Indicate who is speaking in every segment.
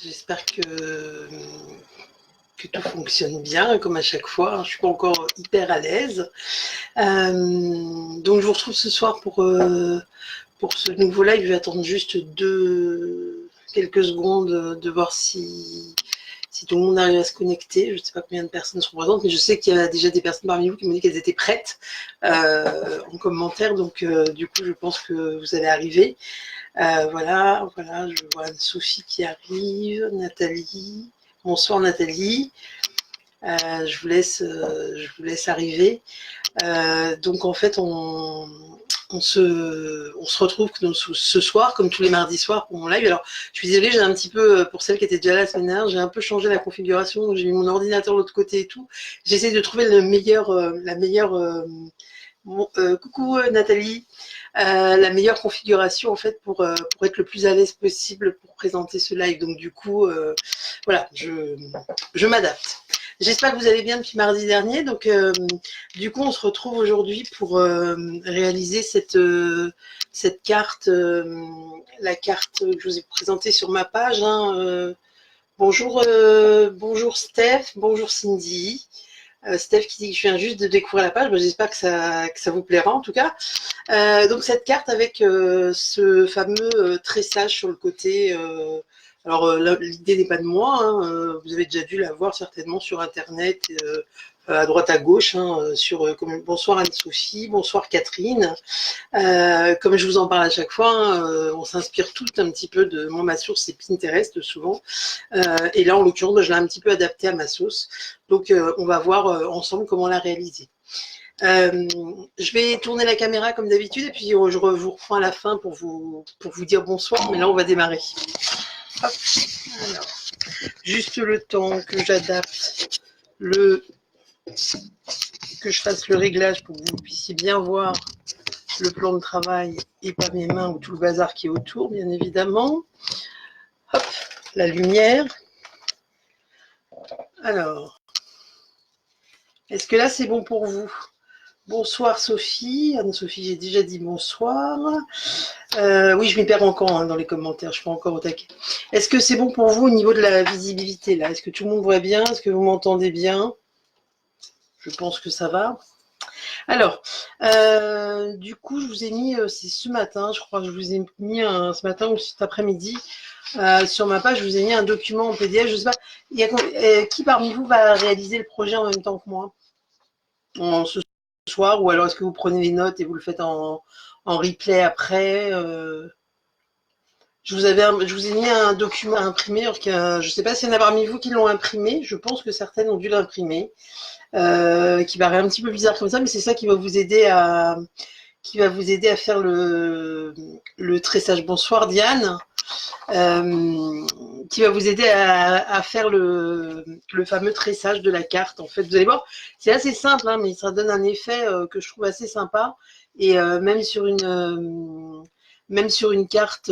Speaker 1: J'espère que tout fonctionne bien, comme à chaque fois. Je ne suis pas encore hyper à l'aise. Donc je vous retrouve ce soir pour ce nouveau live. Je vais attendre juste quelques secondes de voir si tout le monde arrive à se connecter. Je ne sais pas combien de personnes sont présentes, mais je sais qu'il y a déjà des personnes parmi vous qui m'ont dit qu'elles étaient prêtes en commentaire. Donc du coup, je pense que vous allez arriver. Voilà, je vois Anne-Sophie qui arrive, Nathalie. Bonsoir Nathalie. Je vous laisse arriver. Donc en fait, on se retrouve ce soir, comme tous les mardis soirs pour mon live. Alors, je suis désolée, j'ai un petit peu, pour celles qui étaient déjà là la semaine dernière, j'ai un peu changé la configuration. Donc j'ai mis mon ordinateur de l'autre côté et tout. J'essaie de trouver la meilleure. Coucou Nathalie. La meilleure configuration en fait pour être le plus à l'aise possible pour présenter ce live. Donc du coup, voilà, je m'adapte. J'espère que vous allez bien depuis mardi dernier. Donc du coup, on se retrouve aujourd'hui pour réaliser cette carte, la carte que je vous ai présentée sur ma page. Bonjour Steph, bonjour Cindy. Steph qui dit que je viens juste de découvrir la page, j'espère que ça vous plaira en tout cas. Donc cette carte avec ce fameux tressage sur le côté. Alors l'idée n'est pas de moi, hein, vous avez déjà dû la voir certainement sur internet, à droite à gauche, bonsoir Anne-Sophie, bonsoir Catherine. Comme je vous en parle à chaque fois, on s'inspire toutes un petit peu de ma source, c'est Pinterest souvent. Et là en l'occurrence, je l'ai un petit peu adapté à ma sauce. Donc on va voir ensemble comment la réaliser. Je vais tourner la caméra comme d'habitude et puis je vous reprends à la fin pour vous dire bonsoir, mais là on va démarrer. Hop. Alors, juste le temps que j'adapte que je fasse le réglage pour que vous puissiez bien voir le plan de travail et pas mes mains ou tout le bazar qui est autour, bien évidemment. Hop, la lumière. Alors, est-ce que là c'est bon pour vous ? Bonsoir Sophie. Anne-Sophie, j'ai déjà dit bonsoir. Oui, je m'y perds encore dans les commentaires, je suis pas encore au taquet. Est-ce que c'est bon pour vous au niveau de la visibilité là ? Est-ce que tout le monde voit bien ? Est-ce que vous m'entendez bien ? Je pense que ça va. Alors, du coup, je vous ai mis, c'est ce matin, je crois que je vous ai mis ce matin ou cet après-midi, sur ma page, je vous ai mis un document en PDF. Je sais pas, qui parmi vous va réaliser le projet en même temps que moi ce soir, ou alors est-ce que vous prenez les notes et vous le faites en replay après je vous ai mis un document à imprimer. Je ne sais pas s'il y en a parmi vous qui l'ont imprimé. Je pense que certaines ont dû l'imprimer. Qui paraît un petit peu bizarre comme ça, mais c'est ça qui va vous aider à faire le tressage. Bonsoir Diane. Qui va vous aider à faire le fameux tressage de la carte. En fait, vous allez voir, c'est assez simple, hein, mais ça donne un effet que je trouve assez sympa. Et même sur une carte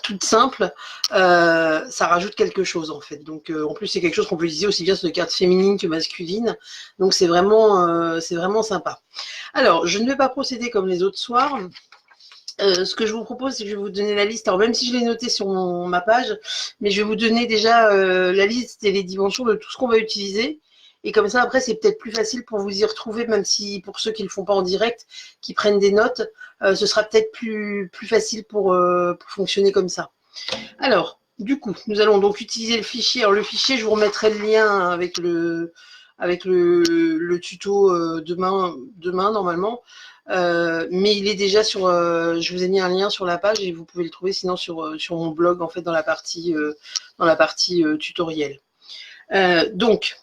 Speaker 1: toute simple, ça rajoute quelque chose en fait. Donc en plus c'est quelque chose qu'on peut utiliser aussi bien sur des cartes féminines que masculines. Donc c'est vraiment sympa. Alors je ne vais pas procéder comme les autres soirs. Ce que je vous propose, c'est que je vais vous donner la liste. Alors même si je l'ai noté sur ma page, mais je vais vous donner déjà la liste et les dimensions de tout ce qu'on va utiliser. Et comme ça, après, c'est peut-être plus facile pour vous y retrouver, même si pour ceux qui ne le font pas en direct, qui prennent des notes, ce sera peut-être plus facile pour fonctionner comme ça. Alors, du coup, nous allons donc utiliser le fichier. Alors le fichier, je vous remettrai le lien avec le tuto demain normalement. Mais il est déjà sur. Je vous ai mis un lien sur la page et vous pouvez le trouver sinon sur mon blog en fait dans la partie tutoriel. Donc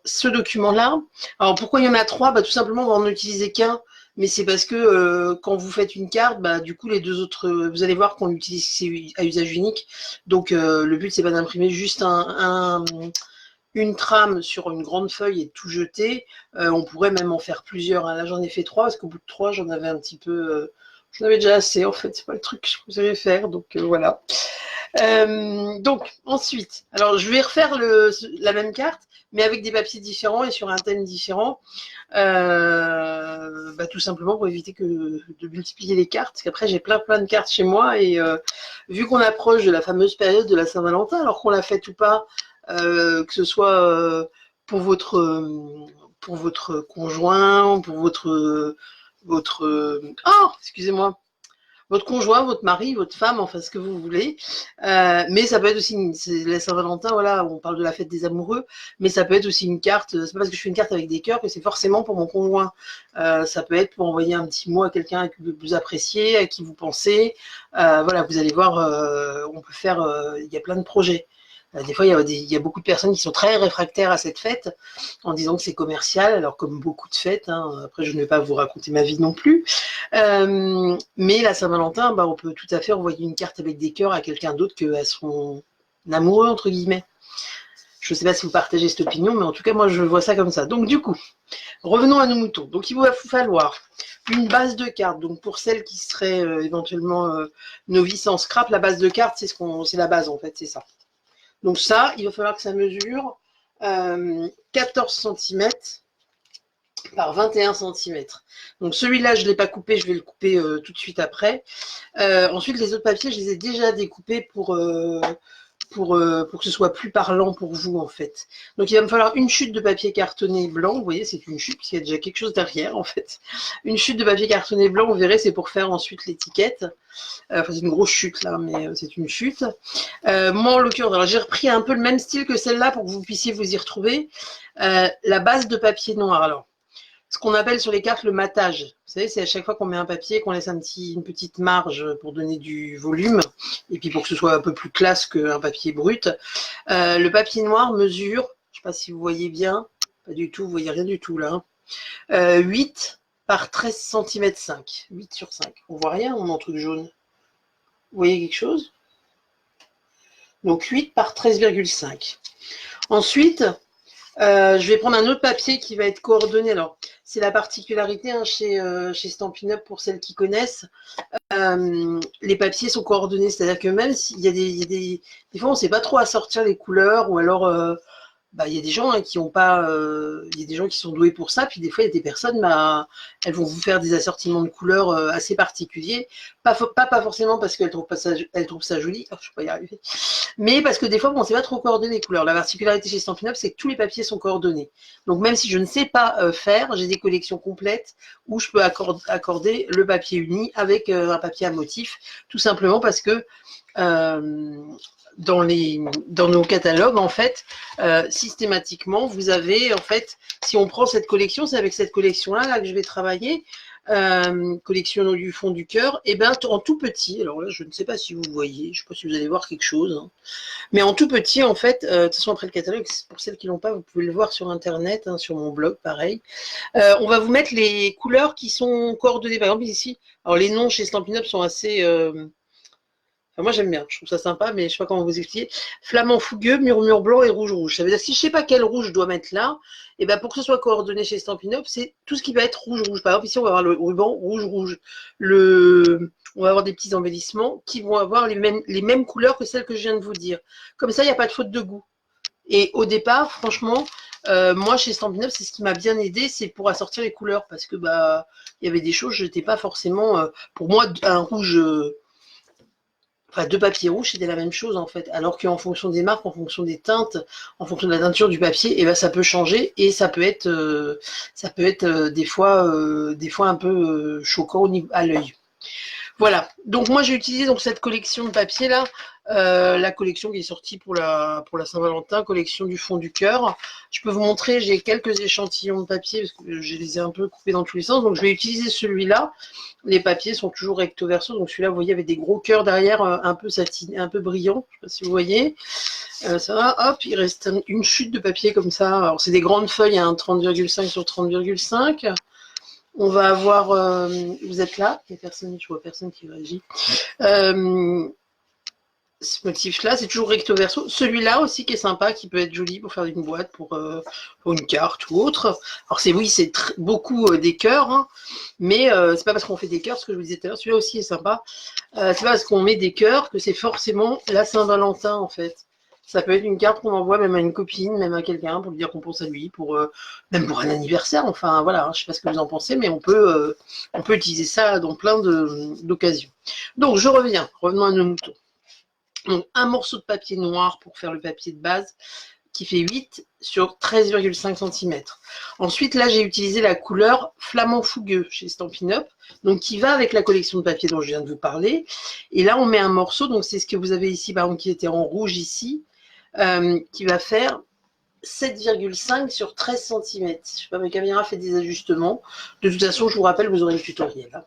Speaker 1: ce document-là. Alors pourquoi il y en a 3 ? Tout simplement on va en utiliser qu'un. Mais c'est parce que quand vous faites une carte, du coup les 2 autres, vous allez voir qu'on l'utilise à usage unique. Donc le but c'est pas d'imprimer juste une trame sur une grande feuille et de tout jeter. On pourrait même en faire plusieurs. Là j'en ai fait 3 parce qu'au bout de 3 j'en avais un petit peu, j'en avais déjà assez en fait. C'est pas le truc que je voulais faire. Donc voilà. Donc, ensuite, alors je vais refaire la même carte, mais avec des papiers différents et sur un thème différent. Tout simplement pour éviter de multiplier les cartes, parce qu'après j'ai plein de cartes chez moi, et vu qu'on approche de la fameuse période de la Saint-Valentin, alors qu'on l'a faite ou pas, que ce soit pour votre conjoint, pour excusez-moi, votre conjoint, votre mari, votre femme, enfin ce que vous voulez. Mais ça peut être aussi, c'est la Saint-Valentin, voilà, on parle de la fête des amoureux, mais ça peut être aussi une carte, c'est pas parce que je fais une carte avec des cœurs que c'est forcément pour mon conjoint. Ça peut être pour envoyer un petit mot à quelqu'un que vous appréciez, à qui vous pensez. Voilà, vous allez voir, on peut faire, il y a plein de projets. Des fois, il y a beaucoup de personnes qui sont très réfractaires à cette fête en disant que c'est commercial, alors comme beaucoup de fêtes, hein, après je ne vais pas vous raconter ma vie non plus, mais la Saint-Valentin, on peut tout à fait envoyer une carte avec des cœurs à quelqu'un d'autre qu'à son amoureux, entre guillemets. Je ne sais pas si vous partagez cette opinion, mais en tout cas, moi, je vois ça comme ça. Donc, du coup, revenons à nos moutons. Donc, il va vous falloir une base de cartes. Donc, pour celles qui seraient éventuellement novices en scrap, la base de cartes, c'est la base, en fait, c'est ça. Donc ça, il va falloir que ça mesure 14 cm par 21 cm. Donc celui-là, je ne l'ai pas coupé, je vais le couper tout de suite après. Ensuite, les autres papiers, je les ai déjà découpés pour que ce soit plus parlant pour vous, en fait. Donc, il va me falloir une chute de papier cartonné blanc. Vous voyez, c'est une chute, puisqu'il y a déjà quelque chose derrière, en fait. Une chute de papier cartonné blanc, vous verrez, c'est pour faire ensuite l'étiquette. Enfin, c'est une grosse chute, là, mais c'est une chute. Moi, en l'occurrence, alors j'ai repris un peu le même style que celle-là pour que vous puissiez vous y retrouver. La base de papier noir, alors. Ce qu'on appelle sur les cartes le matage. Vous savez, c'est à chaque fois qu'on met un papier, qu'on laisse une petite marge pour donner du volume, et puis pour que ce soit un peu plus classe qu'un papier brut. Le papier noir mesure, je ne sais pas si vous voyez bien, pas du tout, vous voyez rien du tout là, 8 par 13 cm 5, 8 sur 5. On voit rien, mon truc jaune. Vous voyez quelque chose? Donc 8 par 13,5. Ensuite, je vais prendre un autre papier qui va être coordonné. Alors, c'est la particularité chez Stampin' Up pour celles qui connaissent. Les papiers sont coordonnés, c'est-à-dire que même s'il y a des fois, on ne sait pas trop assortir les couleurs, ou alors il y a des gens qui ont pas, il y a des gens qui sont doués pour ça, puis des fois il y a des personnes, elles vont vous faire des assortiments de couleurs assez particuliers, pas forcément parce qu'elles trouvent ça joli, je ne vais pas y arriver, mais parce que des fois on ne sait pas trop coordonner les couleurs. La particularité chez Stampin' Up, c'est que tous les papiers sont coordonnés. Donc même si je ne sais pas faire, j'ai des collections complètes où je peux accorder le papier uni avec un papier à motif, tout simplement parce que dans nos catalogues, en fait, systématiquement, vous avez, en fait, si on prend cette collection, c'est avec cette collection-là que je vais travailler, collection du fond du cœur, et bien en tout petit, alors là, je ne sais pas si vous voyez, je ne sais pas si vous allez voir quelque chose, hein, mais en tout petit, en fait, de toute façon, après le catalogue, pour celles qui ne l'ont pas, vous pouvez le voir sur Internet, hein, sur mon blog, pareil. On va vous mettre les couleurs qui sont coordonnées, par exemple, ici. Alors, les noms chez Stampin' Up sont assez... moi, j'aime bien, je trouve ça sympa, mais je ne sais pas comment vous expliquer. Flamant fougueux, murmure blanc et rouge rouge. Ça veut dire, si je ne sais pas quel rouge je dois mettre là, et ben pour que ce soit coordonné chez Stampin' Up, c'est tout ce qui va être rouge rouge. Par exemple, ici, on va avoir le ruban rouge rouge. On va avoir des petits embellissements qui vont avoir les mêmes couleurs que celles que je viens de vous dire. Comme ça, il n'y a pas de faute de goût. Et au départ, franchement, moi, chez Stampin' Up, c'est ce qui m'a bien aidé, c'est pour assortir les couleurs. Parce que il y avait des choses, je n'étais pas forcément... pour moi, un rouge... Enfin, deux papiers rouges, c'était la même chose en fait. Alors qu'en fonction des marques, en fonction des teintes, en fonction de la teinture du papier, ça peut changer et ça peut être des fois un peu choquant à l'œil. Voilà. Donc moi j'ai utilisé cette collection de papier là, la collection qui est sortie pour la Saint-Valentin, collection du fond du cœur. Je peux vous montrer, j'ai quelques échantillons de papier parce que je les ai un peu coupés dans tous les sens. Donc je vais utiliser celui-là. Les papiers sont toujours recto verso, donc celui-là, vous voyez, avec des gros cœurs derrière, un peu satiné, un peu brillant. Je ne sais pas si vous voyez. Ça va, hop, il reste une chute de papier comme ça. Alors c'est des grandes feuilles, 30,5 sur 30,5. On va avoir, vous êtes là, il y a personne, je vois personne qui réagit. ce motif-là, c'est toujours recto verso. Celui-là aussi qui est sympa, qui peut être joli pour faire une boîte, pour une carte ou autre. Alors c'est oui, c'est beaucoup des cœurs, hein, mais c'est pas parce qu'on fait des cœurs, ce que je vous disais tout à l'heure, celui-là aussi est sympa. C'est pas parce qu'on met des cœurs que c'est forcément la Saint-Valentin en fait. Ça peut être une carte qu'on envoie même à une copine, même à quelqu'un, pour lui dire qu'on pense à lui, pour même pour un anniversaire. Enfin voilà, hein, je sais pas ce que vous en pensez, mais on peut utiliser ça dans plein d'occasions. Donc je revenons à nos moutons. Donc un morceau de papier noir pour faire le papier de base qui fait 8 sur 13,5 cm. Ensuite, là, j'ai utilisé la couleur Flamand Fougueux chez Stampin' Up, donc qui va avec la collection de papier dont je viens de vous parler. Et là, on met un morceau, donc c'est ce que vous avez ici, par exemple, qui était en rouge ici, qui va faire 7,5 sur 13 cm. Je sais pas, ma caméra fait des ajustements. De toute façon, je vous rappelle, vous aurez le tutoriel.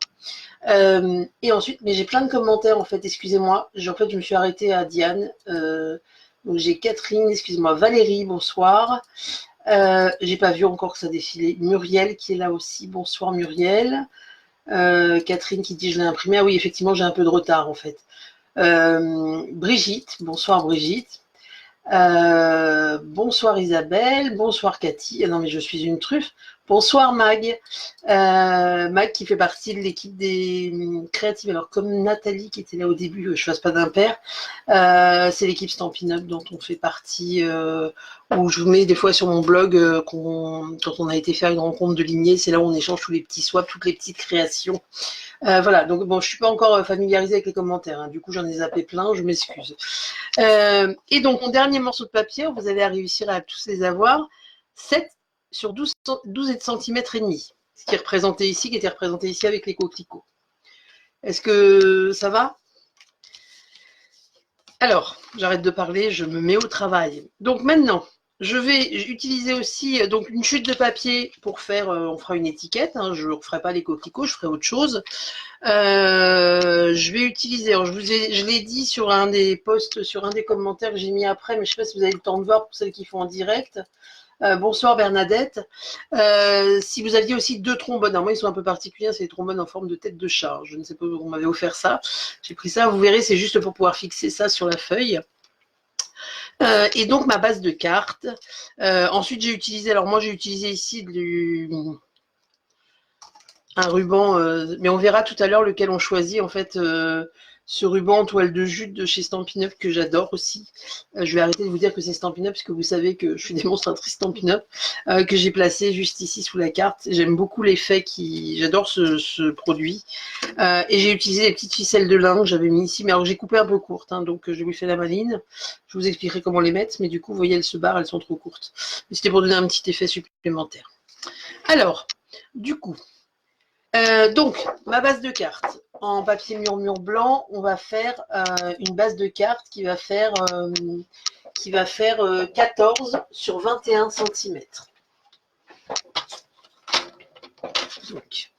Speaker 1: Et ensuite, mais j'ai plein de commentaires en fait, excusez-moi. En fait, je me suis arrêtée à Diane. Donc j'ai Catherine, excusez-moi, Valérie, bonsoir. J'ai pas vu encore que ça défilait. Muriel qui est là aussi, bonsoir Muriel. Catherine qui dit je l'ai imprimé. Ah oui, effectivement, j'ai un peu de retard en fait. Brigitte, bonsoir Brigitte. Bonsoir Isabelle, bonsoir Cathy. Ah non mais je suis une truffe. Bonsoir Mag. Mag qui fait partie de l'équipe des créatives. Alors comme Nathalie qui était là au début, je fasse pas d'impair, c'est l'équipe Stampin' Up dont on fait partie, où je vous mets des fois sur mon blog quand on a été faire une rencontre de lignée, c'est là où on échange tous les petits swaps, toutes les petites créations. Voilà, donc bon, je suis pas encore familiarisée avec les commentaires, hein. Du coup j'en ai zappé plein, je m'excuse. Et donc mon dernier morceau de papier, vous allez réussir à tous les avoir, 7 sur 12 cm et demi, ce qui est représenté ici, qui était représenté ici avec les coquelicots. Est-ce que ça va? Alors, j'arrête de parler, je me mets au travail. Donc maintenant, je vais utiliser aussi donc une chute de papier pour faire, on fera une étiquette, hein, je ne referai pas les coquelicots, je ferai autre chose. Je vais utiliser, alors je l'ai dit sur un des posts, sur un des commentaires que j'ai mis après, mais je ne sais pas si vous avez le temps de voir pour celles qui font en direct. Bonsoir Bernadette. Si vous aviez aussi 2 trombones, alors moi ils sont un peu particuliers, c'est des trombones en forme de tête de chat. Je ne sais pas où on m'avait offert ça. J'ai pris ça, vous verrez, c'est juste pour pouvoir fixer ça sur la feuille. Et donc ma base de cartes. Ensuite j'ai utilisé, alors moi j'ai utilisé ici un ruban, mais on verra tout à l'heure lequel on choisit en fait. Ce ruban en toile de jute de chez Stampin' Up que j'adore aussi. Je vais arrêter de vous dire que c'est Stampin' Up, puisque vous savez que je suis démonstratrice Stampin' Up, que j'ai placé juste ici sous la carte. J'aime beaucoup l'effet j'adore ce produit. Et j'ai utilisé les petites ficelles de lin que j'avais mis ici, mais alors j'ai coupé un peu courte, hein, donc je vous fais la maline. Je vous expliquerai comment les mettre, mais du coup, vous voyez, elles se barrent, elles sont trop courtes. Mais c'était pour donner un petit effet supplémentaire. Alors, du coup, donc, ma base de cartes. En papier murmure blanc, on va faire une base de cartes qui va faire 14 sur 21 cm. Donc,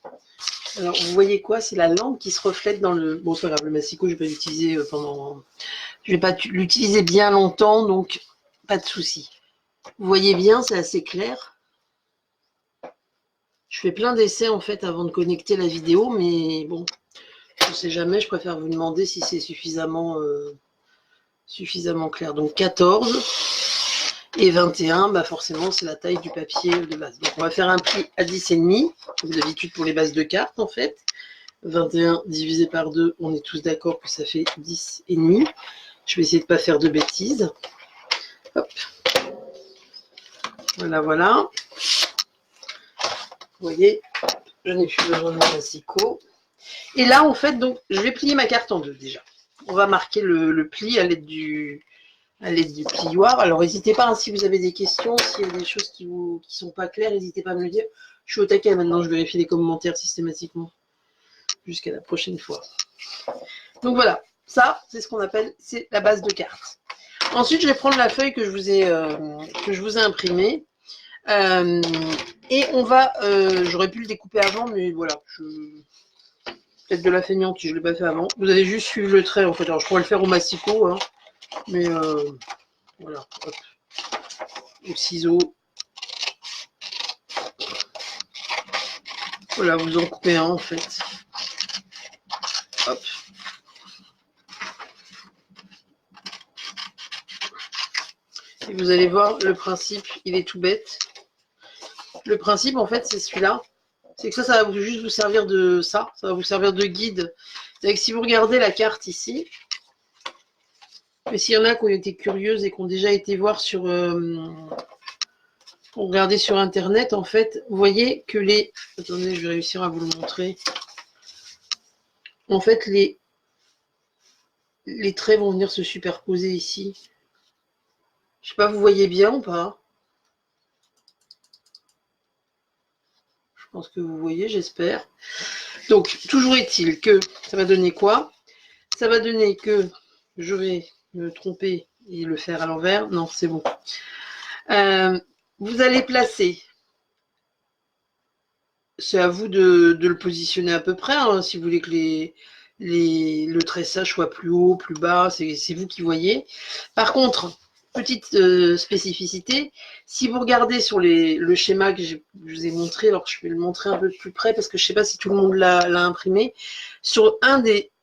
Speaker 1: alors, vous voyez quoi? C'est la lampe qui se reflète dans le... Bon, c'est pas grave, le massicot, je vais pas l'utiliser pendant... Je vais pas l'utiliser bien longtemps, donc pas de souci. Vous voyez bien, c'est assez clair. Je fais plein d'essais, en fait, avant de connecter la vidéo, mais bon... Je ne sais jamais, je préfère vous demander si c'est suffisamment clair. Donc 14 et 21, bah forcément c'est la taille du papier de base. Donc on va faire un pli à 10,5, comme d'habitude pour les bases de cartes en fait. 21 divisé par 2, on est tous d'accord que ça fait 10,5. Je vais essayer de ne pas faire de bêtises. Hop. Voilà, voilà. Vous voyez, je n'ai plus besoin de mon massicot. Et là, en fait, donc, je vais plier ma carte en deux déjà. On va marquer le pli à l'aide du plioir. Alors, n'hésitez pas, hein, si vous avez des questions, s'il y a des choses qui sont pas claires, n'hésitez pas à me le dire. Je suis au taquet maintenant, je vérifie les commentaires systématiquement. Jusqu'à la prochaine fois. Donc voilà, ça, c'est ce qu'on appelle, c'est la base de carte. Ensuite, je vais prendre la feuille que je vous ai imprimée. Et on va, j'aurais pu le découper avant, mais voilà, peut-être de la feignante si je ne l'ai pas fait avant. Vous allez juste suivre le trait en fait. Alors je pourrais le faire au massicot, hein, mais voilà, hop, au ciseau. Voilà, vous en coupez un en fait. Hop. Et vous allez voir, le principe, il est tout bête. Le principe, en fait, c'est celui-là. C'est que ça va juste vous servir de ça. Ça va vous servir de guide. C'est-à-dire que si vous regardez la carte ici, mais s'il y en a qui ont été curieuses et qui ont déjà été voir sur... pour regarder sur Internet, en fait, vous voyez que les... Attendez, je vais réussir à vous le montrer. En fait, les traits vont venir se superposer ici. Je sais pas, vous voyez bien ou pas? Je pense que vous voyez, j'espère. Donc, toujours est-il que ça va donner quoi? Ça va donner que je vais me tromper et le faire à l'envers. Non, c'est bon. Vous allez placer, c'est à vous de le positionner à peu près, hein, si vous voulez que le tressage soit plus haut, plus bas, c'est vous qui voyez. Par contre, petite spécificité, si vous regardez sur le schéma que je vous ai montré, alors je vais le montrer un peu de plus près parce que je ne sais pas si tout le monde l'a imprimé, sur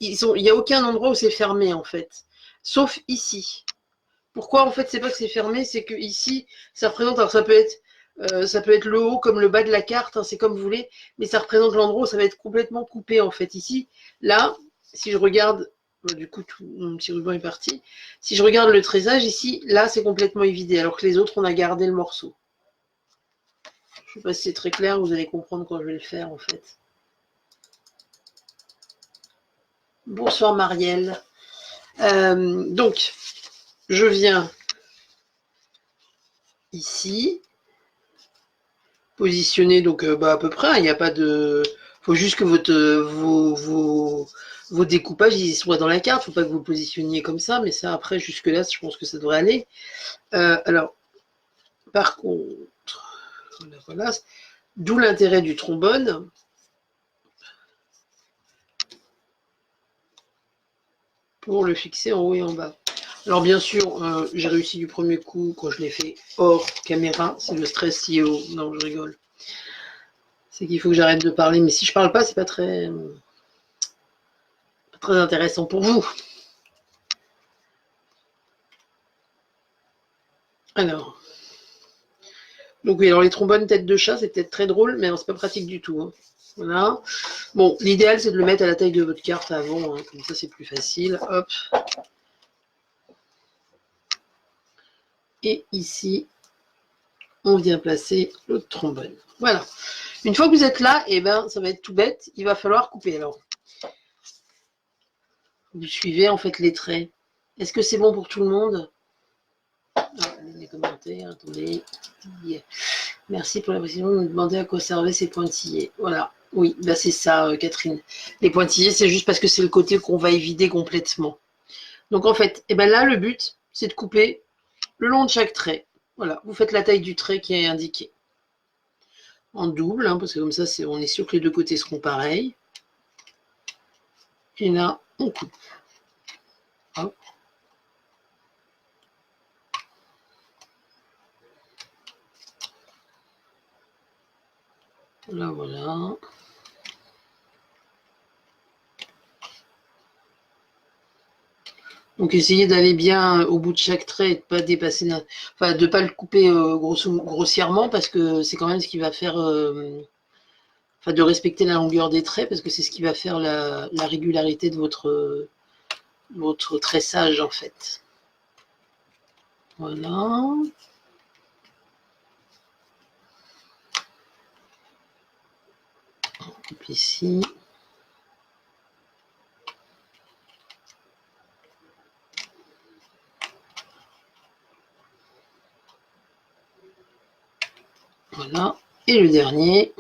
Speaker 1: il n'y a aucun endroit où c'est fermé en fait, sauf ici. Pourquoi en fait c'est pas que c'est fermé, c'est que ici ça représente, alors ça peut être le haut comme le bas de la carte, hein, c'est comme vous voulez, mais ça représente l'endroit où ça va être complètement coupé en fait. Ici, là, si je regarde, du coup tout mon petit ruban est parti, si je regarde le tressage ici, là c'est complètement évidé, alors que les autres on a gardé le morceau. Je sais pas si c'est très clair, vous allez comprendre quand je vais le faire en fait. Bonsoir Marielle. Donc, je viens ici, positionner donc à peu près, il n'y a pas de... Il faut juste que vos découpages ils soient dans la carte, il ne faut pas que vous positionniez comme ça, mais ça après, jusque-là, je pense que ça devrait aller. Alors, par contre, voilà, d'où l'intérêt du trombone. Pour le fixer en haut et en bas. Alors bien sûr, j'ai réussi du premier coup quand je l'ai fait hors caméra. C'est le stress CEO. Non, je rigole. C'est qu'il faut que j'arrête de parler. Mais si je parle pas, c'est pas très intéressant pour vous. Alors. Donc oui, alors les trombones tête de chat, c'est peut-être très drôle, mais c'est pas pratique du tout. Hein. Voilà. Bon, l'idéal, c'est de le mettre à la taille de votre carte avant. Hein. Comme ça, c'est plus facile. Hop. Et ici, on vient placer le trombone. Voilà. Une fois que vous êtes là, eh ben, ça va être tout bête. Il va falloir couper. Alors, vous suivez en fait les traits. Est-ce que c'est bon pour tout le monde? Les commentaires, attendez. Merci pour la précision de me demander à quoi servaient ces pointillés. Voilà. Oui, bah c'est ça, Catherine. Les pointillés, c'est juste parce que c'est le côté qu'on va évider complètement. Donc en fait, eh ben là, le but, c'est de couper le long de chaque trait. Voilà, vous faites la taille du trait qui est indiqué. En double, hein, parce que comme ça, on est sûr que les deux côtés seront pareils. Et là, on coupe. Hop. Là, voilà. Donc essayez d'aller bien au bout de chaque trait et de pas dépasser, enfin de pas le couper grossièrement parce que c'est quand même ce qui va faire, enfin de respecter la longueur des traits parce que c'est ce qui va faire la régularité de votre tressage en fait. Voilà. On coupe ici. Voilà. Et le dernier.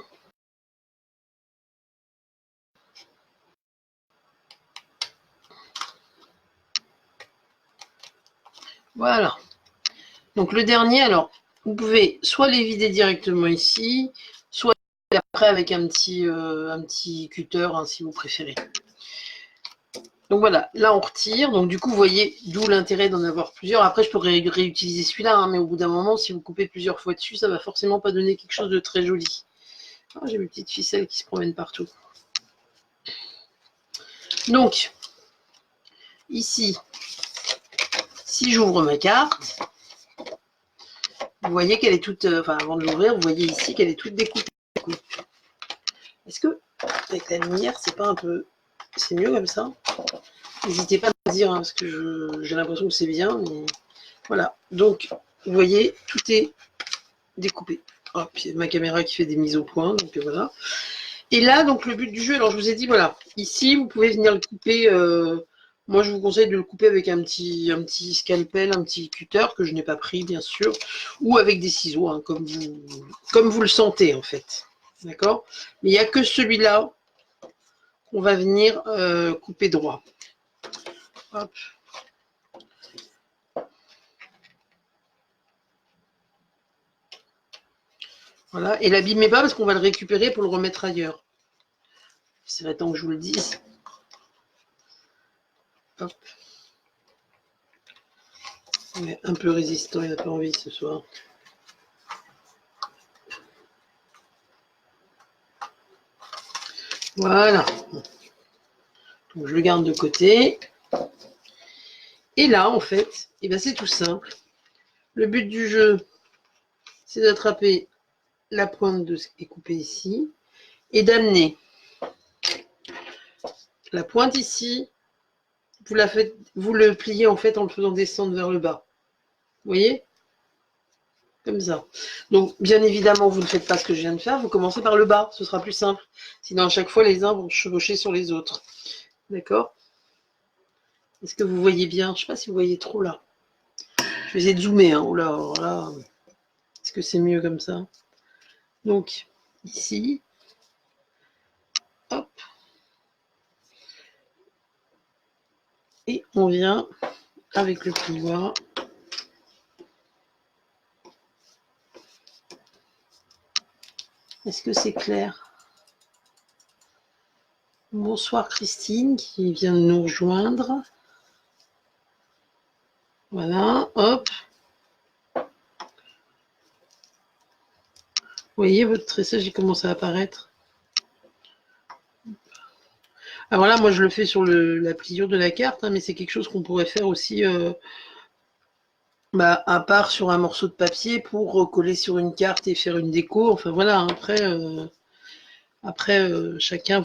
Speaker 1: Voilà. Donc le dernier, alors, vous pouvez soit les vider directement ici, soit après avec un petit cutter, hein, si vous préférez. Donc voilà, là on retire. Donc du coup, vous voyez, d'où l'intérêt d'en avoir plusieurs. Après, je pourrais réutiliser celui-là, hein, mais au bout d'un moment, si vous coupez plusieurs fois dessus, ça va forcément pas donner quelque chose de très joli. Oh, j'ai mes petites ficelles qui se promènent partout. Donc, ici, si j'ouvre ma carte, vous voyez qu'elle est toute, enfin avant de l'ouvrir, vous voyez ici qu'elle est toute découpée. Est-ce que avec la lumière, c'est pas un peu, c'est mieux comme ça? N'hésitez pas à me dire, hein, parce que j'ai l'impression que c'est bien, mais voilà. Donc, vous voyez, tout est découpé. Hop, il y a ma caméra qui fait des mises au point, donc voilà. Et là, donc le but du jeu, alors je vous ai dit, voilà, ici, vous pouvez venir le couper. Moi, je vous conseille de le couper avec un petit scalpel, un petit cutter que je n'ai pas pris, bien sûr, ou avec des ciseaux, hein, comme vous le sentez, en fait. D'accord? Mais il n'y a que celui-là qu'on va venir couper droit. Hop. Voilà, et l'abîmez pas parce qu'on va le récupérer pour le remettre ailleurs. C'est vrai tant que je vous le dise. Hop. On est un peu résistant, il n'a pas envie ce soir. Voilà. Donc je le garde de côté. Et là, en fait, eh ben, c'est tout simple. Le but du jeu, c'est d'attraper la pointe de ce qui est coupé ici et d'amener la pointe ici. Vous le pliez en fait en le faisant descendre vers le bas. Vous voyez? Comme ça. Donc, bien évidemment, vous ne faites pas ce que je viens de faire. Vous commencez par le bas. Ce sera plus simple. Sinon, à chaque fois, les uns vont chevaucher sur les autres. D'accord? Est-ce que vous voyez bien? Je ne sais pas si vous voyez trop là. Je vais essayer de zoomer. Hein. Oula, alors là, est-ce que c'est mieux comme ça? Donc, ici. Hop. Et on vient avec le plioir. Est-ce que c'est clair? Bonsoir Christine qui vient de nous rejoindre. Voilà, hop. Vous voyez, votre tressage il commence à apparaître. Alors là, moi je le fais sur la pliure de la carte, hein, mais c'est quelque chose qu'on pourrait faire aussi à part sur un morceau de papier pour recoller sur une carte et faire une déco. Enfin voilà, après chacun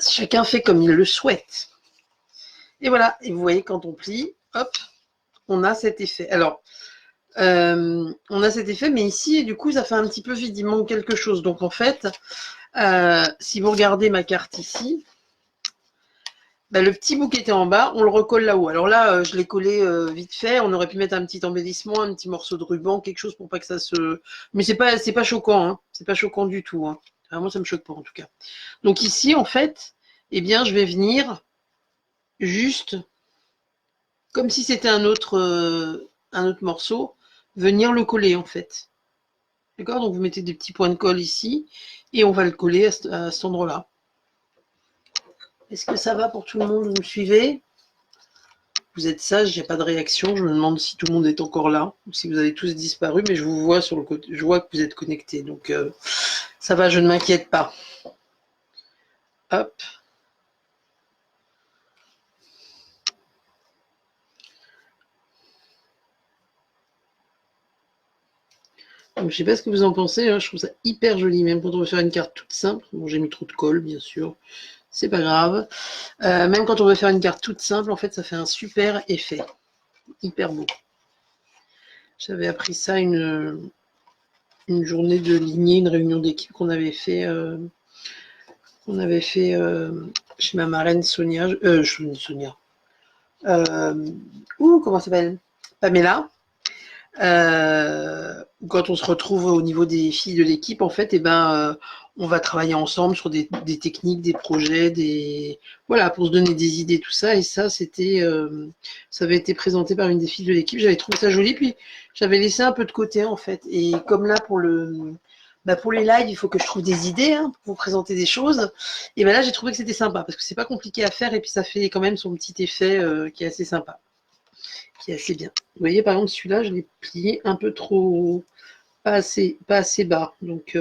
Speaker 1: chacun fait comme il le souhaite. Et voilà, et vous voyez quand on plie, hop, on a cet effet. Alors, on a cet effet, mais ici, du coup, ça fait un petit peu vide, il manque quelque chose. Donc en fait, si vous regardez ma carte ici, bah, le petit bout qui était en bas, on le recolle là-haut. Alors là, je l'ai collé vite fait. On aurait pu mettre un petit embellissement, un petit morceau de ruban, quelque chose pour pas que ça se... Mais c'est pas choquant, hein. C'est pas choquant du tout. Hein. Enfin, moi, ça me choque pas en tout cas. Donc ici, en fait, eh bien, je vais venir juste, comme si c'était un autre morceau, venir le coller en fait. D'accord? Donc vous mettez des petits points de colle ici et on va le coller à cet endroit-là. Est-ce que ça va pour tout le monde? Vous me suivez? Vous êtes sage, j'ai pas de réaction. Je me demande si tout le monde est encore là ou si vous avez tous disparu, mais je vous vois sur le côté. Je vois que vous êtes connectés, donc ça va, je ne m'inquiète pas. Hop. Donc, je sais pas ce que vous en pensez, hein. Je trouve ça hyper joli, même quand on veut faire une carte toute simple. Bon, j'ai mis trop de colle, bien sûr. C'est pas grave. Même quand on veut faire une carte toute simple, en fait, ça fait un super effet. Hyper beau. J'avais appris ça une journée de lignée, une réunion d'équipe qu'on avait fait, chez ma marraine Sonia. Sonia. Comment ça s'appelle? Pamela. Quand on se retrouve au niveau des filles de l'équipe, en fait, on va travailler ensemble sur des techniques, des projets, voilà, pour se donner des idées, tout ça. Et ça, ça avait été présenté par une des filles de l'équipe. J'avais trouvé ça joli, puis j'avais laissé un peu de côté, en fait. Et comme là, pour les lives, il faut que je trouve des idées hein, pour vous présenter des choses. Et là, j'ai trouvé que c'était sympa parce que c'est pas compliqué à faire et puis ça fait quand même son petit effet qui est assez sympa, qui est assez bien. Vous voyez, par exemple, celui-là, je l'ai plié un peu trop, pas assez bas. Donc,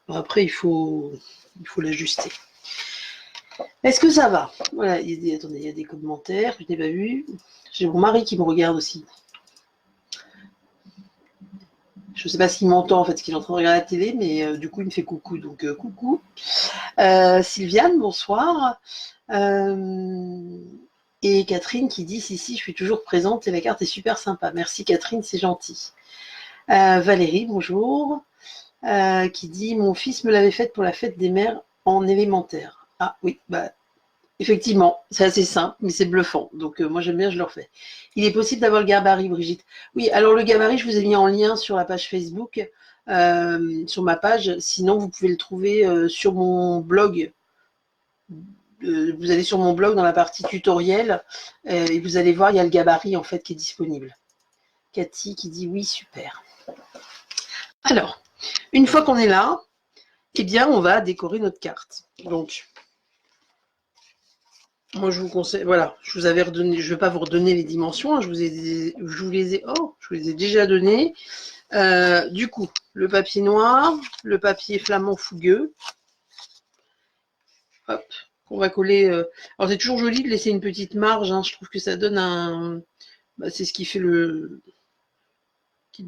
Speaker 1: après, il faut l'ajuster. Est-ce que ça va? Voilà, attendez, il y a des commentaires, je n'ai pas vu. J'ai mon mari qui me regarde aussi. Je ne sais pas s'il m'entend, en fait, parce qu'il est en train de regarder la télé, mais du coup, il me fait coucou. Donc, coucou. Sylviane, bonsoir. Et Catherine qui dit si, je suis toujours présente et la carte est super sympa. Merci Catherine, c'est gentil. Valérie, bonjour. Qui dit mon fils me l'avait faite pour la fête des mères en élémentaire. Ah oui, bah effectivement, c'est assez simple, mais c'est bluffant. Donc moi j'aime bien, je le refais. Il est possible d'avoir le gabarit, Brigitte. Oui, alors le gabarit, je vous ai mis en lien sur la page Facebook, sur ma page. Sinon, vous pouvez le trouver sur mon blog. Vous allez sur mon blog dans la partie tutoriel et vous allez voir, il y a le gabarit en fait qui est disponible. Cathy qui dit oui, super. Alors, une fois qu'on est là, eh bien, on va décorer notre carte. Donc, moi, je vous conseille, voilà, je vous avais redonné, je ne vais pas vous redonner les dimensions, hein, je vous les ai déjà données. Du coup, le papier noir, le papier flamand fougueux, hop, qu'on va coller. Alors, c'est toujours joli de laisser une petite marge, hein, je trouve que ça donne un. Bah, c'est ce qui fait qui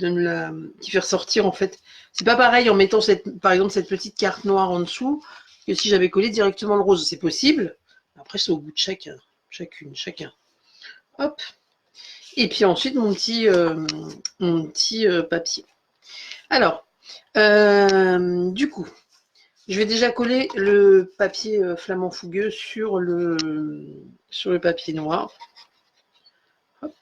Speaker 1: fait ressortir en fait. C'est pas pareil en mettant par exemple cette petite carte noire en dessous que si j'avais collé directement le rose. C'est possible. Après, c'est au goût de chacun. Hop. Et puis ensuite, mon petit papier. Alors, du coup, je vais déjà coller le papier flamand fougueux sur le papier noir. Hop.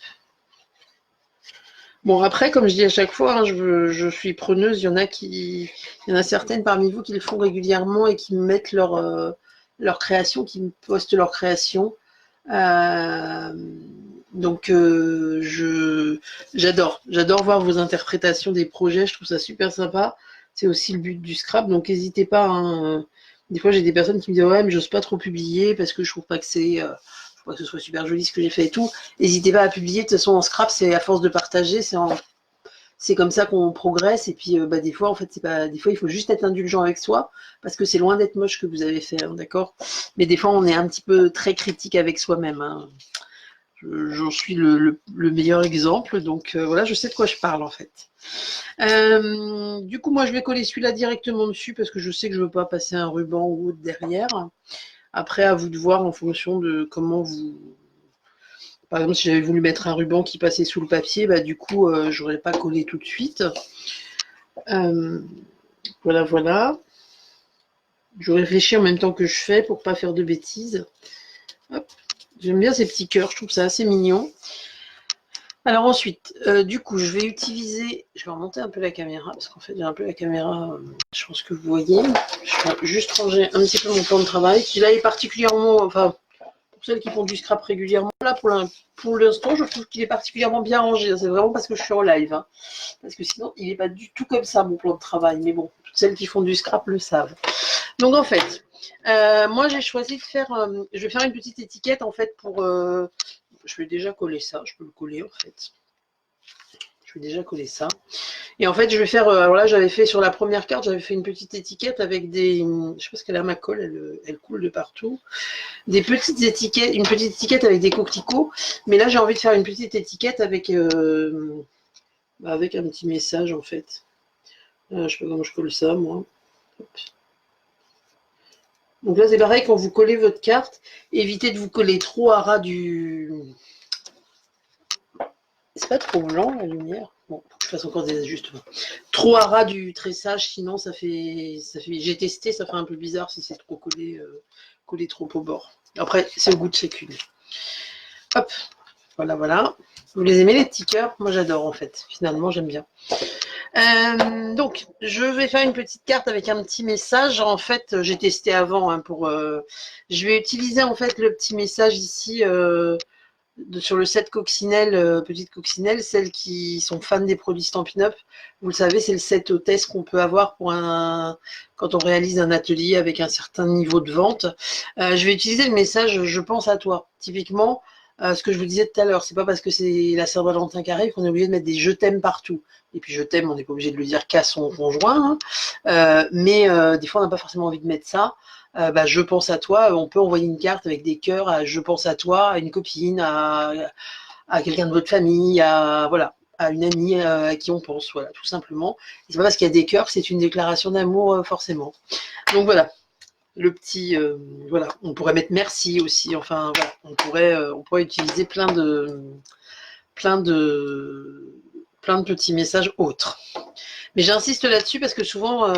Speaker 1: Bon, après, comme je dis à chaque fois, hein, je suis preneuse. Il y en a certaines parmi vous qui le font régulièrement et qui me mettent leur création, qui me postent leur création. Donc, j'adore voir vos interprétations des projets. Je trouve ça super sympa. C'est aussi le but du scrap. Donc, n'hésitez pas. Hein. Des fois, j'ai des personnes qui me disent ouais, mais j'ose pas trop publier parce que je trouve pas que que ce soit super joli ce que j'ai fait et tout. N'hésitez pas à publier. De toute façon, en scrap, c'est à force de partager, c'est comme ça qu'on progresse. Et puis, des fois, en fait, des fois, il faut juste être indulgent avec soi parce que c'est loin d'être moche que vous avez fait, hein, d'accord. Mais des fois, on est un petit peu très critique avec soi-même. Hein. J'en suis le meilleur exemple. Donc, voilà, je sais de quoi je parle, en fait. Du coup, moi, je vais coller celui-là directement dessus parce que je sais que je ne veux pas passer un ruban ou autre derrière. Après, à vous de voir en fonction de comment vous. Par exemple, si j'avais voulu mettre un ruban qui passait sous le papier, bah, du coup, je n'aurais pas collé tout de suite. Voilà. Je réfléchis en même temps que je fais pour ne pas faire de bêtises. J'aime bien ces petits cœurs, je trouve ça assez mignon. Alors ensuite, du coup, je vais remonter un peu la caméra, parce qu'en fait, j'ai un peu la caméra, je pense que vous voyez. Je vais juste ranger un petit peu mon plan de travail, qui là est particulièrement, enfin, pour celles qui font du scrap régulièrement, là, pour l'instant, je trouve qu'il est particulièrement bien rangé. C'est vraiment parce que je suis en live, hein. Parce que sinon, il n'est pas du tout comme ça, mon plan de travail. Mais bon, toutes celles qui font du scrap le savent. Donc, en fait, moi, j'ai choisi de faire, je vais faire une petite étiquette, en fait, pour... je vais déjà coller ça, je peux le coller en fait. Je vais déjà coller ça. Et en fait, je vais faire, alors là, j'avais fait sur la première carte, j'avais fait une petite étiquette avec des, je sais pas ce qu'elle a, ma colle, elle coule de partout. Des petites étiquettes, une petite étiquette avec des coquelicots. Mais là, j'ai envie de faire une petite étiquette avec un petit message en fait. Je sais pas comment je colle ça, moi. Hop. Donc là, c'est pareil, quand vous collez votre carte, évitez de vous coller trop à ras du... C'est pas trop blanc, la lumière. Bon, faut que je fasse encore des ajustements. Trop à ras du tressage, sinon ça fait... J'ai testé, ça fait un peu bizarre si c'est trop collé trop au bord. Après, c'est au goût de chacune. Hop, voilà. Vous les aimez, les petits cœurs? Moi, j'adore, en fait. Finalement, j'aime bien. Donc, je vais faire une petite carte avec un petit message. En fait, j'ai testé avant hein, je vais utiliser en fait le petit message ici sur le set coccinelle, petite coccinelle, celles qui sont fans des produits Stampin' Up. Vous le savez, c'est le set hôtesse qu'on peut avoir quand on réalise un atelier avec un certain niveau de vente. Je vais utiliser le message je pense à toi. Typiquement, ce que je vous disais tout à l'heure, c'est pas parce que c'est la Saint-Valentin qui arrive qu'on est obligé de mettre des je t'aime partout. Et puis je t'aime, on n'est pas obligé de le dire qu'à son conjoint, hein. Mais des fois on n'a pas forcément envie de mettre ça. Je pense à toi, on peut envoyer une carte avec des cœurs à je pense à toi, à une copine, à quelqu'un de votre famille, voilà, à une amie à qui on pense, voilà, tout simplement. C'est pas parce qu'il y a des cœurs que c'est une déclaration d'amour forcément. Donc voilà, le petit, voilà, on pourrait mettre merci aussi, enfin voilà, on pourrait utiliser plein de, plein de petits messages autres. Mais j'insiste là-dessus parce que souvent,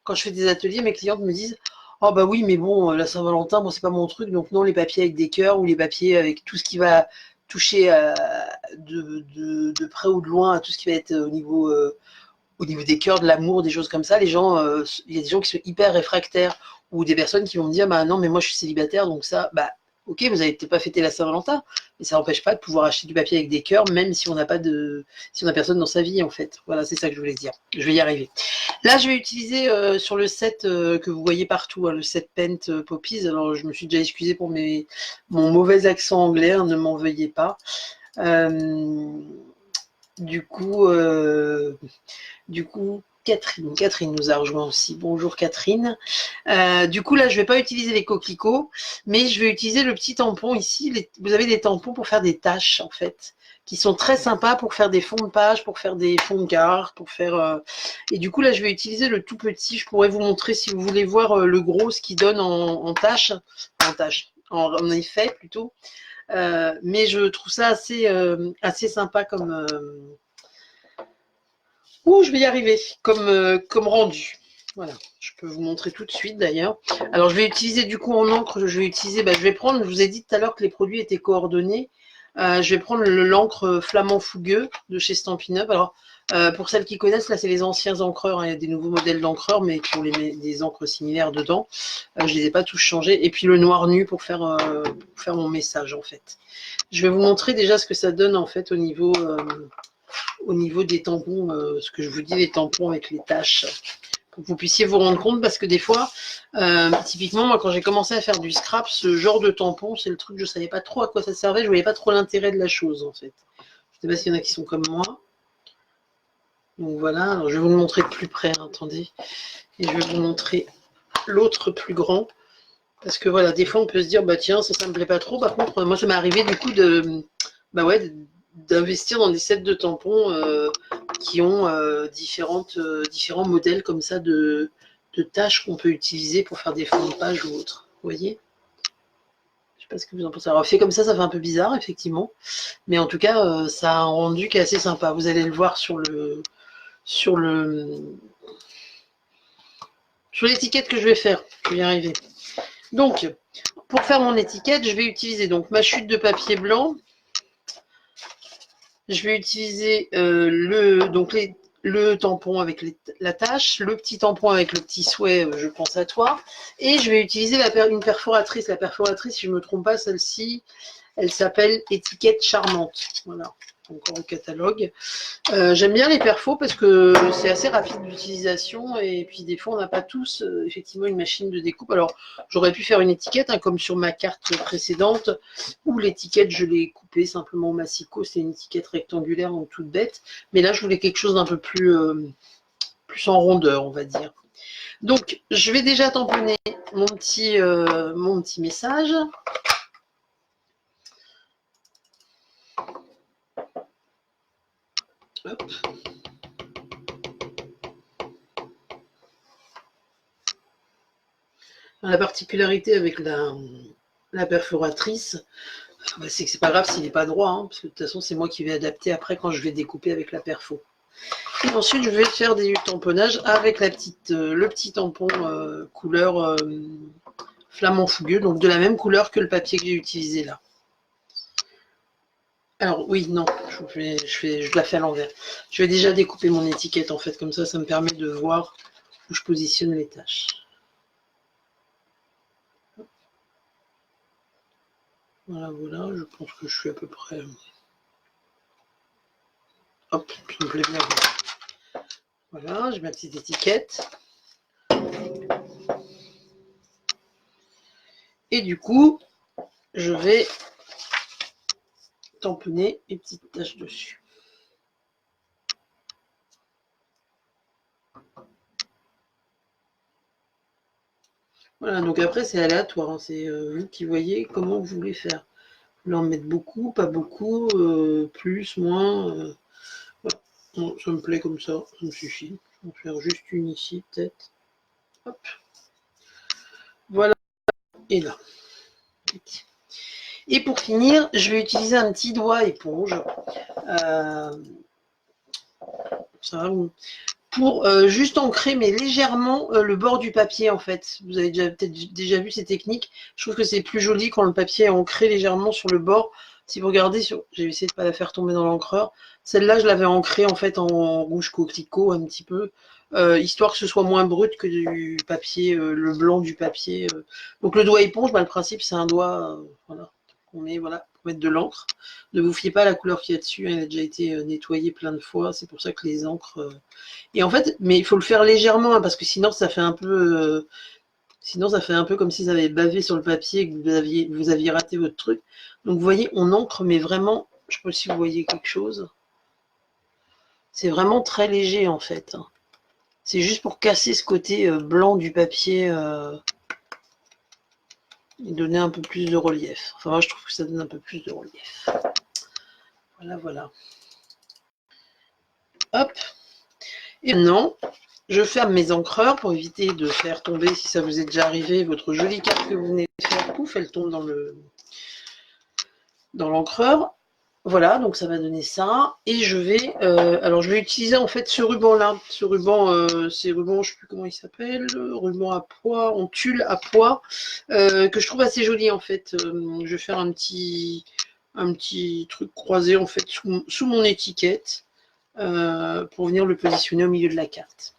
Speaker 1: quand je fais des ateliers, mes clientes me disent oh bah oui, mais bon, la Saint-Valentin, bon, c'est pas mon truc, donc non, les papiers avec des cœurs ou les papiers avec tout ce qui va toucher de près ou de loin à tout ce qui va être au niveau des cœurs, de l'amour, des choses comme ça, les gens, il y a des gens qui sont hyper réfractaires ou des personnes qui vont me dire bah non, mais moi je suis célibataire, donc ça, bah ok, vous avez peut-être pas fêté la Saint-Valentin, mais ça n'empêche pas de pouvoir acheter du papier avec des cœurs, même si on n'a pas de, si on n'a personne dans sa vie en fait. Voilà, c'est ça que je voulais dire. Je vais y arriver. Là, je vais utiliser sur le set que vous voyez partout, hein, le set Pent Poppies. Alors, je me suis déjà excusée pour mon mauvais accent anglais, hein, ne m'en veuillez pas. Euh, du coup, Catherine nous a rejoint aussi. Bonjour Catherine. Du coup, là, je ne vais pas utiliser les coquelicots, mais je vais utiliser le petit tampon ici. Vous avez des tampons pour faire des tâches, en fait, qui sont très sympas pour faire des fonds de page, pour faire des fonds de carte, pour faire... Et du coup, là, je vais utiliser le tout petit. Je pourrais vous montrer, si vous voulez voir le gros, ce qu'il donne en tâche, en effet plutôt. Mais je trouve ça assez sympa comme... Ouh, je vais y arriver, comme rendu. Voilà, je peux vous montrer tout de suite d'ailleurs. Alors, je vais utiliser du coup en encre, je vais prendre, je vous ai dit tout à l'heure que les produits étaient coordonnés. Je vais prendre l'encre Flamand Fougueux de chez Stampin' Up. Alors, pour celles qui connaissent, là, c'est les anciens encreurs, hein. Il y a des nouveaux modèles d'encreurs, mais qui ont des encres similaires dedans. Je ne les ai pas tous changés. Et puis le noir nu pour faire mon message, en fait. Je vais vous montrer déjà ce que ça donne, en fait, au niveau des tampons, ce que je vous dis, les tampons avec les taches, pour que vous puissiez vous rendre compte, parce que des fois, typiquement, moi, quand j'ai commencé à faire du scrap, ce genre de tampon, c'est le truc, je ne savais pas trop à quoi ça servait, je ne voyais pas trop l'intérêt de la chose, en fait. Je ne sais pas s'il y en a qui sont comme moi. Donc voilà, alors je vais vous le montrer de plus près, hein, attendez. Et je vais vous montrer l'autre plus grand. Parce que voilà, des fois on peut se dire, bah tiens, ça me plaît pas trop. Par contre, moi ça m'est arrivé du coup d'investir dans des sets de tampons qui ont différents modèles comme ça de tâches qu'on peut utiliser pour faire des fonds de page ou autre. Vous voyez? Je sais pas ce que vous en pensez. Alors fait comme ça fait un peu bizarre, effectivement. Mais en tout cas, ça a un rendu qui est assez sympa. Vous allez le voir sur l'étiquette que je vais faire. Je vais y arriver. Donc, pour faire mon étiquette, je vais utiliser donc ma chute de papier blanc. Je vais utiliser le tampon avec la tache, le petit tampon avec le petit souhait, je pense à toi. Et je vais utiliser une perforatrice. La perforatrice, si je ne me trompe pas, celle-ci, elle s'appelle Étiquette Charmante. Voilà, encore au catalogue. J'aime bien les perfos parce que c'est assez rapide d'utilisation et puis des fois on n'a pas tous effectivement une machine de découpe. Alors j'aurais pu faire une étiquette hein, comme sur ma carte précédente où l'étiquette je l'ai coupée simplement au massicot, c'est une étiquette rectangulaire donc toute bête. Mais là je voulais quelque chose d'un peu plus en rondeur on va dire. Donc je vais déjà tamponner mon petit message. Hop. La particularité avec la perforatrice, c'est que c'est pas grave s'il n'est pas droit, hein, parce que de toute façon c'est moi qui vais adapter après quand je vais découper avec la perfo. Et ensuite je vais faire des tamponnages avec le petit tampon couleur Flamand Fougueux, donc de la même couleur que le papier que j'ai utilisé là. Alors oui, non, je la fais à l'envers. Je vais déjà découper mon étiquette en fait, comme ça me permet de voir où je positionne les tâches. Voilà, je pense que je suis à peu près... Hop, ça me plaît bien. Voilà, j'ai ma petite étiquette. Et du coup, je vais tamponner les petites taches dessus. Voilà, donc après c'est aléatoire, hein, c'est vous qui voyez comment vous voulez faire. Vous voulez en mettre beaucoup, pas beaucoup, plus, moins. Bon, ça me plaît comme ça me suffit. Je vais en faire juste une ici, peut-être. Hop. Voilà, et là. Et pour finir, je vais utiliser un petit doigt éponge. Ça, pour juste ancrer, mais légèrement, le bord du papier, en fait. Vous avez peut-être déjà vu ces techniques. Je trouve que c'est plus joli quand le papier est ancré légèrement sur le bord. Si vous regardez, j'ai essayé de ne pas la faire tomber dans l'encreur. Celle-là, je l'avais ancrée en fait en rouge coquelicot un petit peu, histoire que ce soit moins brut que du papier, le blanc du papier. Donc le doigt éponge, le principe, c'est un doigt, voilà, qu'on met, voilà, pour mettre de l'encre. Ne vous fiez pas à la couleur qu'il y a dessus, elle a déjà été nettoyée plein de fois. C'est pour ça que les encres... Et en fait, mais il faut le faire légèrement, hein, parce que sinon ça fait un peu... Sinon, ça fait un peu comme si ça avait bavé sur le papier et que vous aviez raté votre truc. Donc, vous voyez, on encre, mais vraiment, je ne sais pas si vous voyez quelque chose. C'est vraiment très léger, en fait. C'est juste pour casser ce côté blanc du papier et donner un peu plus de relief. Enfin, moi, je trouve que ça donne un peu plus de relief. Voilà, voilà. Hop. Et maintenant, je ferme mes encreurs pour éviter de faire tomber, si ça vous est déjà arrivé, votre jolie carte que vous venez de faire. Pouf, elle tombe dans l'encreur. Voilà, donc ça va donner ça. Et je vais, alors je vais utiliser en fait ce ruban-là. Ce ruban, c'est ruban, je ne sais plus comment il s'appelle, ruban à pois, en tulle à pois, que je trouve assez joli en fait. Je vais faire un petit truc croisé en fait sous mon étiquette pour venir le positionner au milieu de la carte.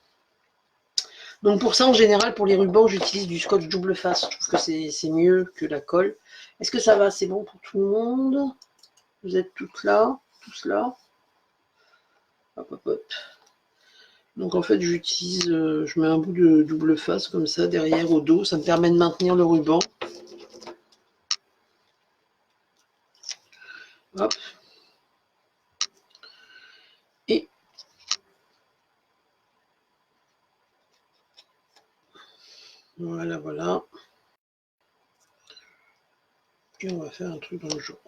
Speaker 1: Donc pour ça, en général, pour les rubans, j'utilise du scotch double face. Je trouve que c'est mieux que la colle. Est-ce que ça va? C'est bon pour tout le monde? Vous êtes toutes là, tous là. Hop, hop, hop. Donc en fait, j'utilise, je mets un bout de double face comme ça derrière au dos. Ça me permet de maintenir le ruban. Hop. Et voilà, voilà. Et on va faire un truc dans le genre.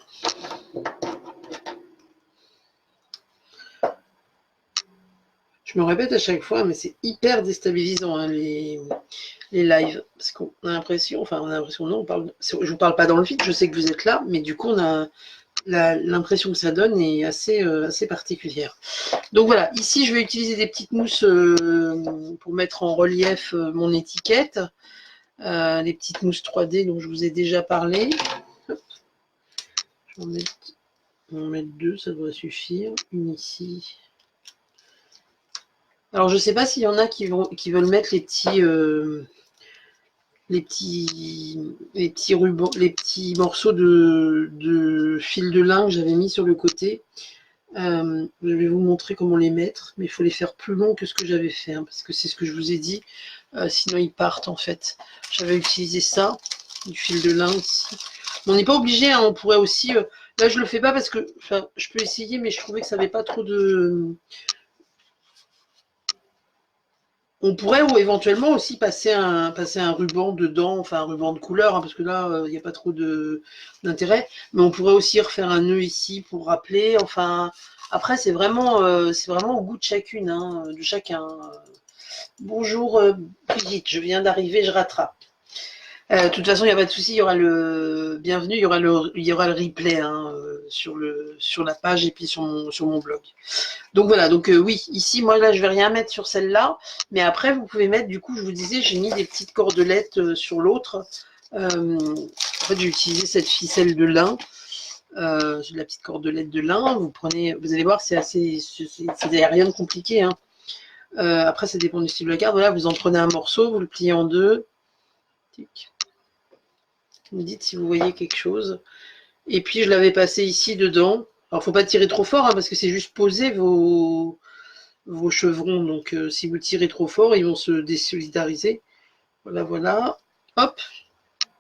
Speaker 1: Je me répète à chaque fois, mais c'est hyper déstabilisant hein, les lives. Parce qu'on a l'impression, non, je vous parle pas dans le vide, je sais que vous êtes là, mais du coup, on a l'impression que ça donne est assez particulière. Donc voilà, ici, je vais utiliser des petites mousses pour mettre en relief mon étiquette. Les petites mousses 3D dont je vous ai déjà parlé. Hop. Je vais en mettre deux, ça devrait suffire. Une ici. Alors, je ne sais pas s'il y en a qui veulent mettre les petits rubans, les petits morceaux de fil de lin que j'avais mis sur le côté. Je vais vous montrer comment les mettre, mais il faut les faire plus longs que ce que j'avais fait, hein, parce que c'est ce que je vous ai dit. Sinon, ils partent en fait. J'avais utilisé ça, du fil de lin ici. On n'est pas obligé, hein, on pourrait aussi... là, je le fais pas parce que... Enfin, je peux essayer, mais je trouvais que ça n'avait pas trop de... On pourrait ou éventuellement aussi passer un ruban dedans, enfin un ruban de couleur, hein, parce que là, il n'y a pas trop d'intérêt. Mais on pourrait aussi refaire un nœud ici pour rappeler. Enfin, après, c'est vraiment au goût de chacune, hein, de chacun. Bonjour Brigitte, je viens d'arriver, je rattrape. De toute façon, il n'y a pas de souci, il y aura le bienvenue, il y aura le replay hein, sur la page et puis sur mon blog. Donc voilà, donc oui, ici, moi là, je vais rien mettre sur celle-là, mais après, vous pouvez mettre, du coup, je vous disais, j'ai mis des petites cordelettes sur l'autre. En fait, j'ai utilisé cette ficelle de lin, la petite cordelette de lin. Vous allez voir, c'est rien de compliqué. Hein. Après, ça dépend du style de carte. Voilà, vous en prenez un morceau, vous le pliez en deux. Tic. Vous me dites si vous voyez quelque chose. Et puis, je l'avais passé ici dedans. Alors, il ne faut pas tirer trop fort, hein, parce que c'est juste poser vos chevrons. Donc, si vous tirez trop fort, ils vont se désolidariser. Voilà, voilà. Hop.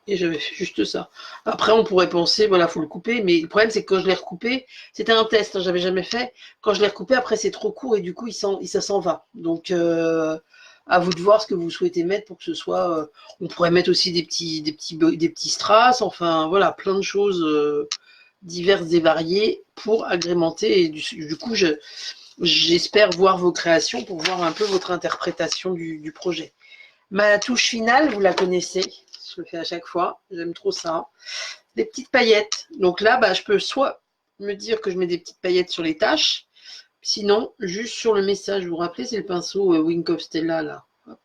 Speaker 1: Et j'avais fait juste ça. Après, on pourrait penser, voilà, faut le couper. Mais le problème, c'est que quand je l'ai recoupé, c'était un test, hein, j'avais jamais fait. Quand je l'ai recoupé, après, c'est trop court et du coup, ça s'en va. Donc, à vous de voir ce que vous souhaitez mettre pour que ce soit... on pourrait mettre aussi des petits strass. Enfin, voilà, plein de choses diverses et variées pour agrémenter. Et du coup, j'espère voir vos créations pour voir un peu votre interprétation du projet. Ma touche finale, vous la connaissez, je le fais à chaque fois, j'aime trop ça. Des petites paillettes. Donc là, bah, je peux soit me dire que je mets des petites paillettes sur les tâches, sinon, juste sur le message. Vous vous rappelez, c'est le pinceau Wink of Stella, là. Hop.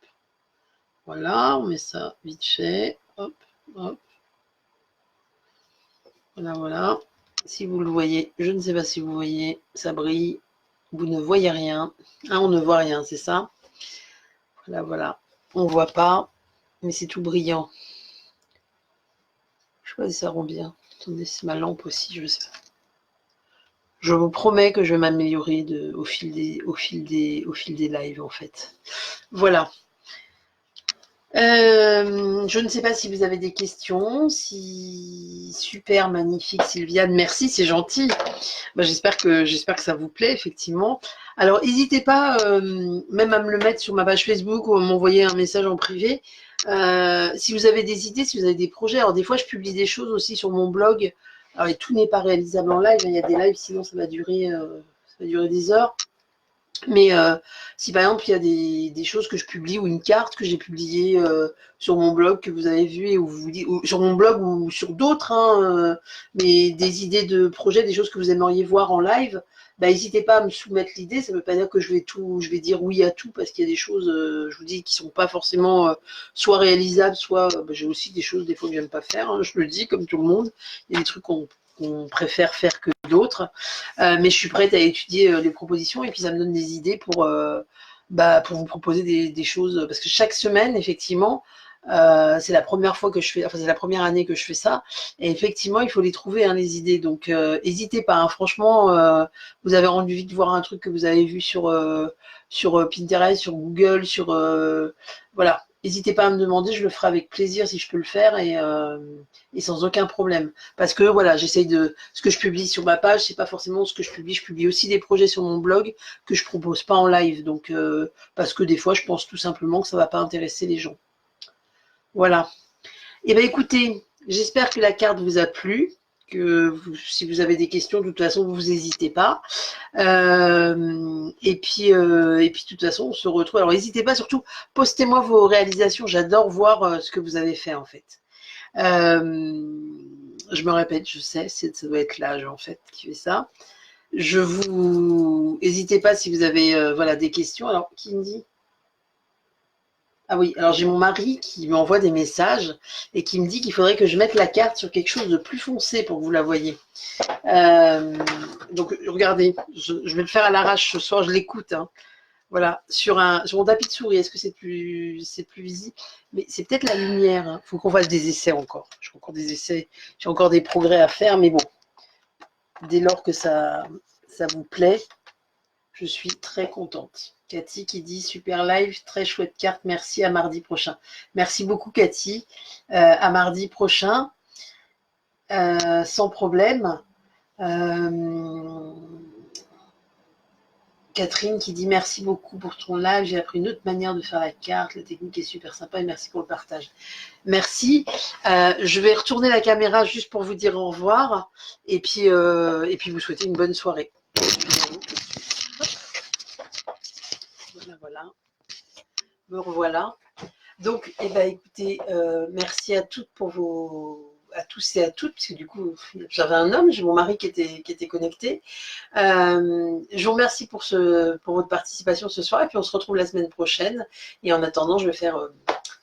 Speaker 1: Voilà, on met ça vite fait. Hop, hop. Voilà, voilà. Si vous le voyez, je ne sais pas si vous voyez, ça brille. Vous ne voyez rien. Ah, on ne voit rien, c'est ça? Voilà, voilà. On ne voit pas, mais c'est tout brillant. Je sais pas si ça rend bien. Attendez, c'est ma lampe aussi, je sais pas. Je vous promets que je vais m'améliorer au fil des lives, en fait. Voilà. Je ne sais pas si vous avez des questions. Si super magnifique Sylviane, merci, c'est gentil. Bah, j'espère que ça vous plaît effectivement. Alors n'hésitez pas même à me le mettre sur ma page Facebook ou à m'envoyer un message en privé. Si vous avez des idées, si vous avez des projets. Alors des fois je publie des choses aussi sur mon blog. Alors et tout n'est pas réalisable en live. Il y a des lives, sinon ça va durer des heures. Mais si par exemple il y a des choses que je publie ou une carte que j'ai publiée sur mon blog que vous avez vu et où vous dites sur mon blog ou sur d'autres, hein, mais des idées de projets, des choses que vous aimeriez voir en live, bah, n'hésitez pas à me soumettre l'idée. Ça ne veut pas dire que je vais dire oui à tout parce qu'il y a des choses, je vous dis, qui sont pas forcément soit réalisables, soit bah, j'ai aussi des choses des fois que j'aime pas faire. Hein, je le dis comme tout le monde. Il y a des trucs qu'on préfère faire que d'autres. Mais je suis prête à étudier les propositions et puis ça me donne des idées pour vous proposer des choses. Parce que chaque semaine, effectivement, c'est la première fois que je fais, enfin c'est la première année que je fais ça. Et effectivement, il faut les trouver, hein, les idées. Donc, n'hésitez pas. Hein, franchement, vous avez envie de voir un truc que vous avez vu sur Pinterest, sur Google, voilà. N'hésitez pas à me demander, je le ferai avec plaisir si je peux le faire et sans aucun problème. Parce que voilà, j'essaye de. Ce que je publie sur ma page, c'est pas forcément ce que je publie. Je publie aussi des projets sur mon blog que je propose pas en live. Donc, parce que des fois, je pense tout simplement que ça va pas intéresser les gens. Voilà. Eh bien, écoutez, j'espère que la carte vous a plu. Si vous avez des questions, de toute façon, vous n'hésitez pas. Et puis, de toute façon, on se retrouve. Alors, n'hésitez pas, surtout, postez-moi vos réalisations. J'adore voir ce que vous avez fait, en fait. Je me répète, je sais, ça doit être l'âge, en fait, qui fait ça. N'hésitez pas si vous avez voilà, des questions. Alors, qui me dit? Ah oui, alors j'ai mon mari qui m'envoie des messages et qui me dit qu'il faudrait que je mette la carte sur quelque chose de plus foncé pour que vous la voyez. Donc regardez, je vais le faire à l'arrache ce soir, je l'écoute. Hein. Voilà, sur mon tapis de souris, est-ce que c'est plus visible? Mais c'est peut-être la lumière. Il faut qu'on fasse des essais encore. J'ai encore des essais, j'ai encore des progrès à faire, mais bon, dès lors que ça vous plaît, je suis très contente. Cathy qui dit super live, très chouette carte, merci, à mardi prochain. Merci beaucoup Cathy, à mardi prochain, sans problème. Catherine qui dit merci beaucoup pour ton live, j'ai appris une autre manière de faire la carte, la technique est super sympa et merci pour le partage. Merci, je vais retourner la caméra juste pour vous dire au revoir et puis vous souhaiter une bonne soirée. Voilà, me revoilà. Donc, eh ben, écoutez, merci à toutes à tous et à toutes, parce que du coup, j'avais un homme, j'ai mon mari qui était connecté. Je vous remercie pour votre participation ce soir, et puis on se retrouve la semaine prochaine. Et en attendant, je vais faire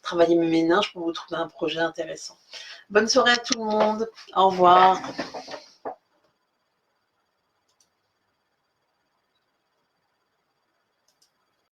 Speaker 1: travailler mes méninges pour vous trouver un projet intéressant. Bonne soirée à tout le monde. Au revoir.